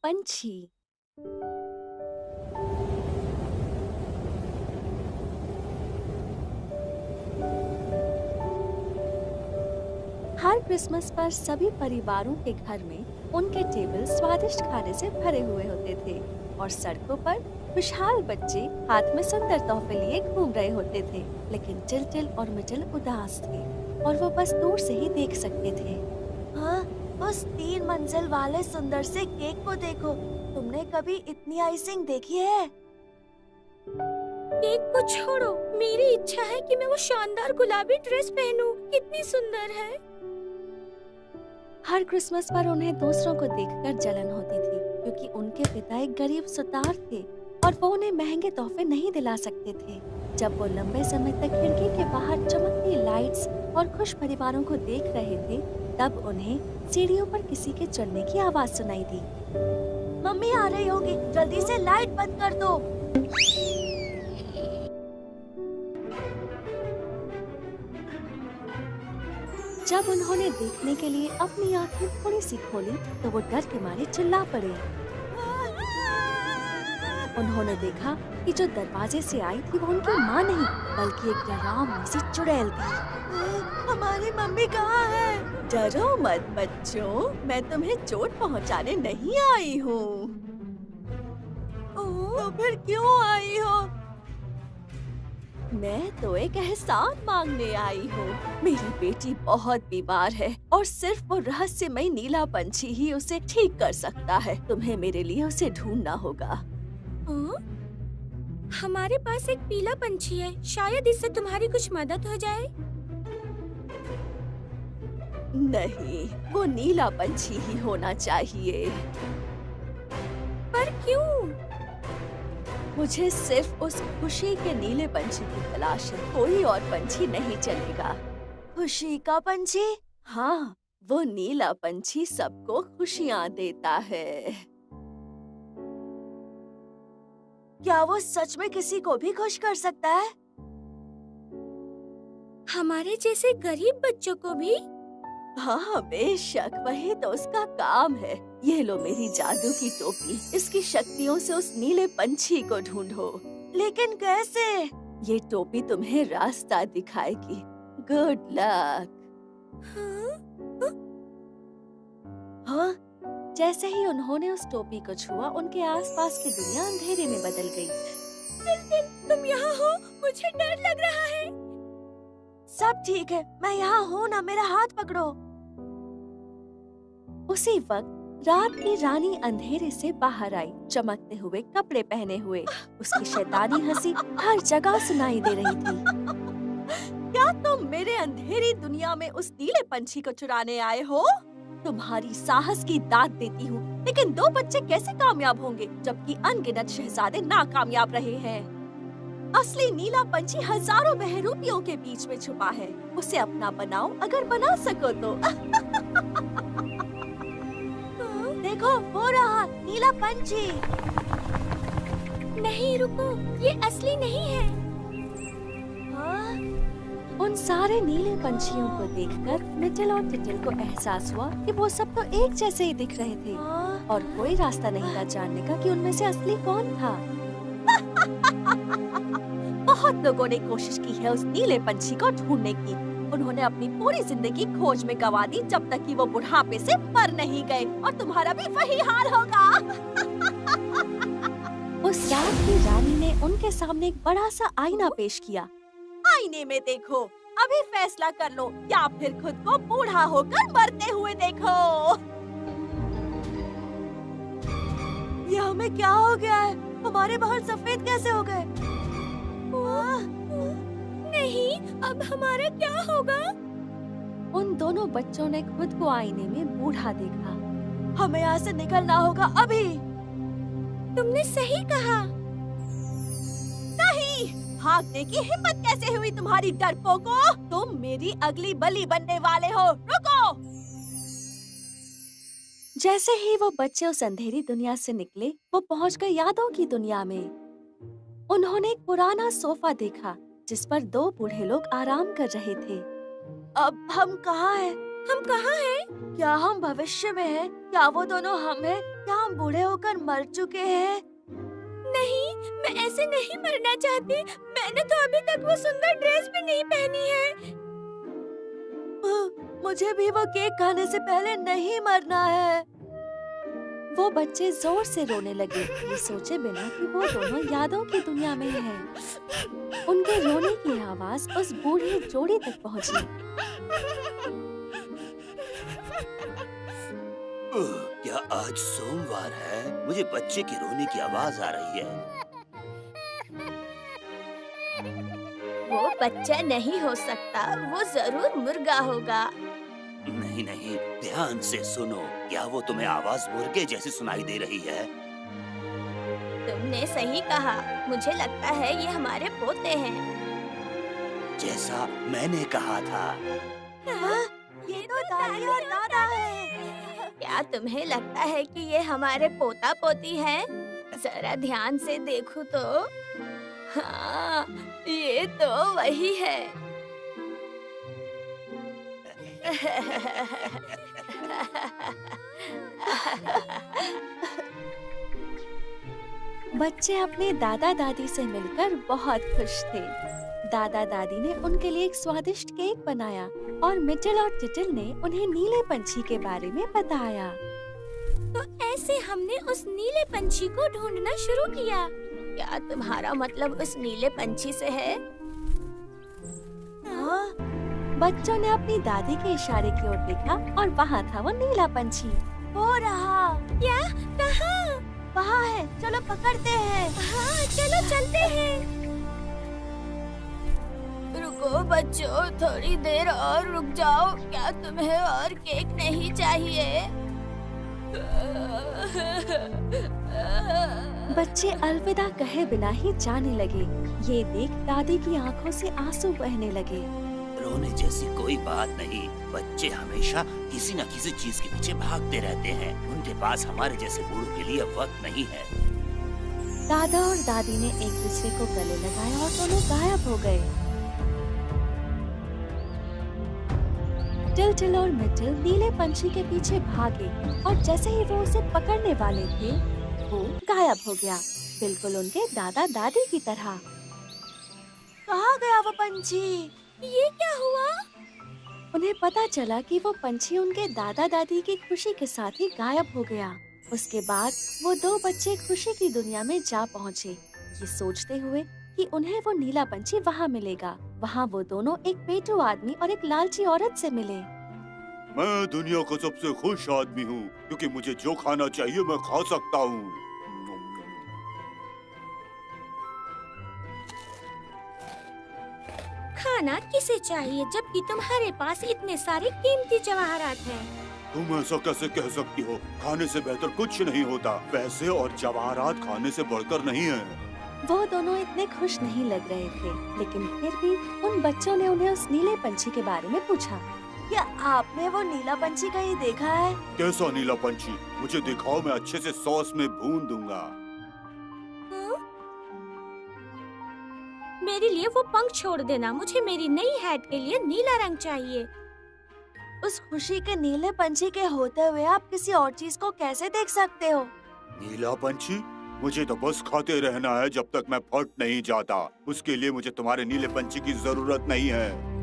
पंछी। हर क्रिसमस पर सभी परिवारों के घर में उनके टेबल स्वादिष्ट खाने से भरे हुए होते थे और सड़कों पर खुशहाल बच्चे हाथ में सुंदर तोहफे लिए घूम रहे होते थे। लेकिन टिल और मिटल उदास थे और वो बस दूर से ही देख सकते थे। हाँ, उस 3 मंजिल वाले सुंदर से केक को देखो। तुमने कभी इतनी आइसिंग देखी है? केक को छोड़ो, मेरी इच्छा है कि मैं वो शानदार गुलाबी ड्रेस पहनूं। कितनी सुंदर है। हर क्रिसमस पर उन्हें दूसरों को देखकर जलन होती थी क्योंकि उनके पिता एक गरीब सुतार थे और वो उन्हें महंगे तोहफे नहीं दिला सकते थे। जब वो लंबे समय तक खिड़की के बाहर चमकती लाइट्स और खुश परिवारों को देख रहे थे, तब उन्हें सीढ़ियों पर किसी के चलने की आवाज सुनाई दी। मम्मी आ रही होगी, जल्दी से लाइट बंद कर दो। जब उन्होंने देखने के लिए अपनी आंखें थोड़ी सी खोली तो वो डर के मारे चिल्ला पड़े। उन्होंने देखा कि जो दरवाजे से आई थी वो उनकी माँ नहीं बल्कि एक डरावनी सी चुड़ैल थी। हमारी मम्मी कहाँ है? डरो मत बच्चों, मैं तुम्हें चोट पहुंचाने नहीं आई हूँ। तो फिर क्यों आई हो? मैं तो एक एहसान मांगने आई हूँ। मेरी बेटी बहुत बीमार है और सिर्फ वो रहस्यमय नीला पंछी ही उसे ठीक कर सकता है। तुम्हें मेरे लिए उसे ढूंढना होगा। हमारे पास एक पीला पंछी है, शायद इससे तुम्हारी कुछ मदद हो जाए। नहीं, वो नीला पंछी ही होना चाहिए। पर क्यों? मुझे सिर्फ उस खुशी के नीले पंछी की तलाश है, कोई और पंछी नहीं चलेगा। खुशी का पंछी? हाँ, वो नीला पंछी सबको खुशियाँ देता है। क्या वो सच में किसी को भी खुश कर सकता है? हमारे जैसे गरीब बच्चों को भी? हाँ बेशक, वही तो उसका काम है। ये लो मेरी जादू की टोपी, इसकी शक्तियों से उस नीले पंछी को ढूंढो। लेकिन कैसे? ये टोपी तुम्हें रास्ता दिखाएगी। Good luck. हाँ, जैसे ही उन्होंने उस टोपी को छुआ, उनके आसपास की दुनिया अंधेरे में बदल गई। तुम यहाँ हो? मुझे डर लग रहा है। सब ठीक है, मैं यहाँ हूँ ना, मेरा हाथ पकड़ो। उसी वक्त रात की रानी अंधेरे से बाहर आई, चमकते हुए कपड़े पहने हुए। उसकी शैतानी हंसी हर जगह सुनाई दे रही थी। क्या तुम मेरे अंधेरी दुनिया में उस नीले पंछी को चुराने आए हो? तुम्हारी साहस की दाद देती हूँ, लेकिन 2 बच्चे कैसे कामयाब होंगे जबकि अनगिनत शहजादे नाकामयाब रहे हैं? असली नीला पंछी हजारों बहरूपियों के बीच में छुपा है। उसे अपना बनाओ अगर बना सको तो। देखो, हो रहा नीला पंछी। नहीं रुको, ये असली नहीं है। हाँ? उन सारे नीले पंछियों को देखकर मिटल और टिटल को एहसास हुआ कि वो सब तो एक जैसे ही दिख रहे थे हाँ? और कोई रास्ता नहीं था जानने का कि उनमें से असली कौन था। बहुत लोगों ने कोशिश की है उस नीले पंछी को ढूंढने की। उन्होंने अपनी पूरी जिंदगी खोज में गंवा दी जब तक कि वो बुढ़ापे से मर नहीं गए, और तुम्हारा भी वही हाल होगा। उस रात की रानी ने उनके सामने एक बड़ा सा आईना पेश किया। आईने में देखो, अभी फैसला कर लो या फिर खुद को बूढ़ा होकर मरते हुए देखो। ये हमें क्या हो गया है? हमारे बाल सफेद कैसे हो गए? नहीं, अब हमारा क्या होगा? उन दोनों बच्चों ने खुद को आईने में बूढ़ा देखा। हमें यहाँ से निकलना होगा अभी। तुमने सही कहा। नहीं, भागने की हिम्मत कैसे हुई तुम्हारी डरपोको? तुम मेरी अगली बलि बनने वाले हो। रुको! जैसे ही वो बच्चे उस अंधेरी दुनिया से निकले, वो पहुंच गए यादों की दुनिया में। उन्होंने एक पुराना सोफा देखा जिस पर 2 बूढ़े लोग आराम कर रहे थे। अब हम कहाँ हैं? हम कहाँ हैं? क्या हम भविष्य में हैं? क्या वो दोनों हम हैं क्या हम बूढ़े होकर मर चुके हैं? नहीं, मैं ऐसे नहीं मरना चाहती। मैंने तो अभी तक वो सुंदर ड्रेस भी नहीं पहनी है। मुझे भी वो केक खाने से पहले नहीं मरना है। वो बच्चे जोर से रोने लगे, ये सोचे बिना कि वो दोनों यादों की दुनिया में हैं। उनके रोने की आवाज उस बूढ़ी जोड़ी तक पहुंची। क्या आज सोमवार है? मुझे बच्चे के रोने की आवाज आ रही है। वो बच्चा नहीं हो सकता, वो जरूर मुर्गा होगा। नहीं नहीं, ध्यान से सुनो। क्या वो तुम्हें आवाज मुर्गे जैसी सुनाई दे रही है? तुमने सही कहा। मुझे लगता है ये हमारे पोते हैं। जैसा मैंने कहा था। ये तो दादी और दादा है। क्या तुम्हें लगता है कि ये हमारे पोता पोती हैं? जरा ध्यान से देखो तो। हाँ, ये तो वही है। बच्चे अपने दादा दादी से मिलकर बहुत खुश थे। दादा दादी ने उनके लिए एक स्वादिष्ट केक बनाया और मिटल और टिटल ने उन्हें नीले पंछी के बारे में बताया। तो ऐसे हमने उस नीले पंछी को ढूंढना शुरू किया। क्या तुम्हारा मतलब उस नीले पंछी से है? हाँ, बच्चों ने अपनी दादी के इशारे की ओर देखा और वहाँ था वो नीला पंछी। हो रहा। क्या? कहाँ? वहाँ है, चलो पकड़ते हैं। हाँ, चलो चलते हैं। रुको बच्चों, थोड़ी देर और रुक जाओ। क्या तुम्हें और केक नहीं चाहिए? बच्चे अलविदा कहे बिना ही जाने लगे। ये देख दादी की आंखों से आंसू बहने लगे। रोने जैसी कोई बात नहीं। बच्चे हमेशा किसी न किसी चीज के पीछे भागते रहते हैं। उनके पास हमारे जैसे बूढ़ों के लिए वक्त नहीं है। दादा और दादी ने एक दूसरे को गले लगाया और दोनों गायब हो गए। टिल और मिटल नीले पंछी के पीछे भागे और जैसे ही वो उसे पकड़ने वाले थे, वो गायब हो गया, बिल्कुल उनके दादा दादी की तरह। कहाँ गया वो पंछी? ये क्या हुआ? उन्हें पता चला कि वो पंछी उनके दादा दादी की खुशी के साथ ही गायब हो गया। उसके बाद वो दो बच्चे खुशी की दुनिया में जा पहुँचे, ये सोचते हुए कि उन्हें वो नीला पंछी वहाँ मिलेगा। वहाँ वो दोनों एक पेटू आदमी और एक लालची औरत से मिले। मैं दुनिया का सबसे खुश आदमी हूँ, क्योंकि मुझे जो खाना चाहिए मैं खा सकता हूँ। खाना किसे चाहिए जबकि तुम्हारे पास इतने सारे कीमती जवाहरात हैं? तुम ऐसा कैसे कह सकती हो? खाने से बेहतर कुछ नहीं होता। पैसे और जवाहरात खाने से बढ़कर नहीं है। वो दोनों इतने खुश नहीं लग रहे थे, लेकिन फिर भी उन बच्चों ने उन्हें उस नीले पंछी के बारे में पूछा। क्या आपने वो नीला पंछी कहीं देखा है? कैसा नीला पंछी? मुझे दिखाओ, मैं अच्छे से सॉस में भून दूंगा। मेरे लिए वो पंख छोड़ देना। मुझे मेरी नई हैट के लिए नीला रंग चाहिए। उस खुशी के नीले पंछी के होते हुए आप किसी और चीज को कैसे देख सकते हो? नीला पंछी? मुझे तो बस खाते रहना है जब तक मैं फट नहीं जाता। उसके लिए मुझे तुम्हारे नीले पंछी की जरूरत नहीं है।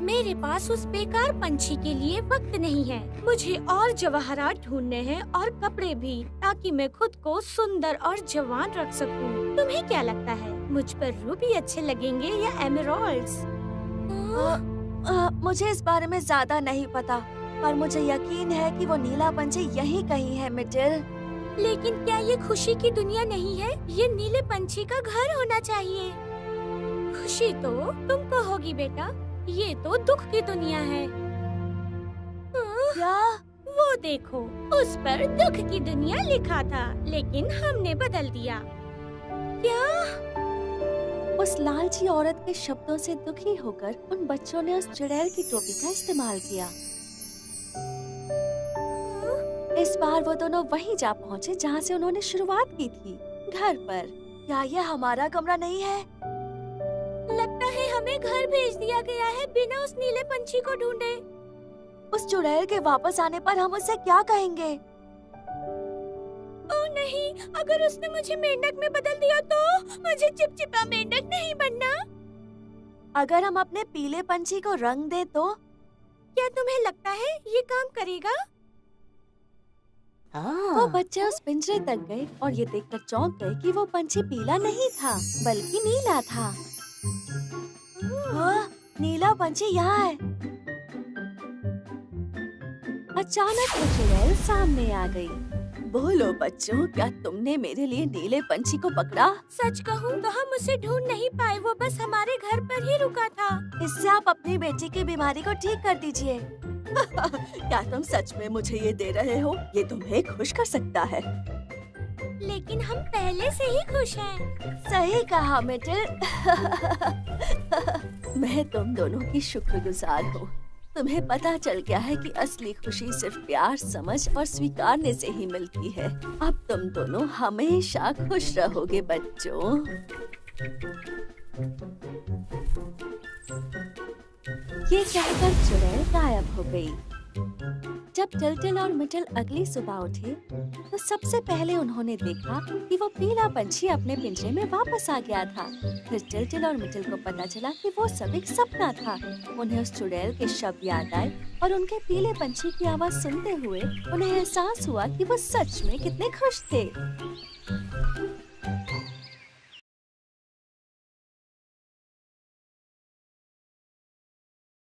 मेरे पास उस बेकार पंछी के लिए वक्त नहीं है। मुझे और जवाहरात ढूंढने हैं और कपड़े भी, ताकि मैं खुद को सुंदर और जवान रख सकूं। तुम्हें क्या लगता है, मुझ पर रूबी अच्छे लगेंगे या एमराल्ड्स? मुझे इस बारे में ज्यादा नहीं पता, पर मुझे यकीन है कि वो नीला पंछी यहीं कहीं है मिटिल। लेकिन क्या ये खुशी की दुनिया नहीं है? ये नीले पंछी का घर होना चाहिए। खुशी तो तुम कहोगी बेटा, ये तो दुख की दुनिया है। क्या? वो देखो, उस पर दुख की दुनिया लिखा था, लेकिन हमने बदल दिया। क्या? उस लालची औरत के शब्दों से दुखी होकर उन बच्चों ने उस चुड़ैल की टोपी का इस्तेमाल किया। इस बार वो दोनों वहीं जा पहुँचे जहाँ से उन्होंने शुरुआत की थी, घर पर। क्या ये हमारा कमरा नहीं है? लगता है हमें घर भेज दिया गया है बिना उस नीले पंछी को ढूंढे। उस चुड़ैल के वापस आने पर हम उसे क्या कहेंगे? ओह नहीं, अगर उसने मुझे मेंढक में बदल दिया तो मुझे चिपचिपा मेंढक नहीं बनना। अगर हम अपने पीले पंछी को रंग दे तो? क्या तुम्हें लगता है ये काम करेगा? वो बच्चे उस पिंजरे तक गए और ये देखकर चौंक गए कि वो पंछी पीला नहीं था बल्कि नीला था। हाँ, नीला पंछी यहाँ है। अचानक वो चुड़ैल सामने आ गई। बोलो बच्चों, क्या तुमने मेरे लिए नीले पंछी को पकड़ा? सच कहूँ तो हम उसे ढूंढ नहीं पाए, वो बस हमारे घर पर ही रुका था। इससे आप अपनी बेटी की बीमारी को ठीक कर दीजिए। क्या तुम सच में मुझे ये दे रहे हो? ये तुम्हें खुश कर सकता है। लेकिन हम पहले से ही खुश हैं। सही कहा मिटिल। मैं तुम दोनों की शुक्रगुजार हूँ। तुम्हें पता चल गया है कि असली खुशी सिर्फ प्यार, समझ और स्वीकारने से ही मिलती है। अब तुम दोनों हमेशा खुश रहोगे बच्चों। ये कहकर चुड़ैल गायब हो गई। जब टिलटिल और मिटल अगली सुबह उठे तो सबसे पहले उन्होंने देखा कि वो पीला पंछी अपने पिंजरे में वापस आ गया था। फिर टिलटिल और मिटल को पता चला कि वो सब एक सपना था। उन्हें उस चुड़ैल के शब्द याद आए और उनके पीले पंछी की आवाज सुनते हुए उन्हें एहसास हुआ कि वो सच में कितने खुश थे।